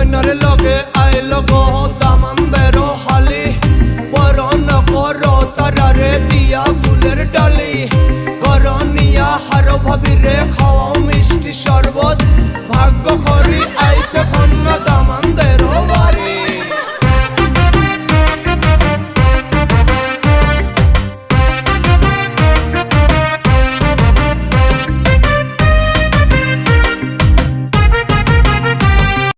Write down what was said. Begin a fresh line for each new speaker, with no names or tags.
ময়নার লগে আইলো গো দামানদের হালি, বরণ করো তারারে দিয়া ফুলের ডালি। করনিয়া হারো ভাবিরে খাওয়াও মিষ্টি শরবত, ভাগ্য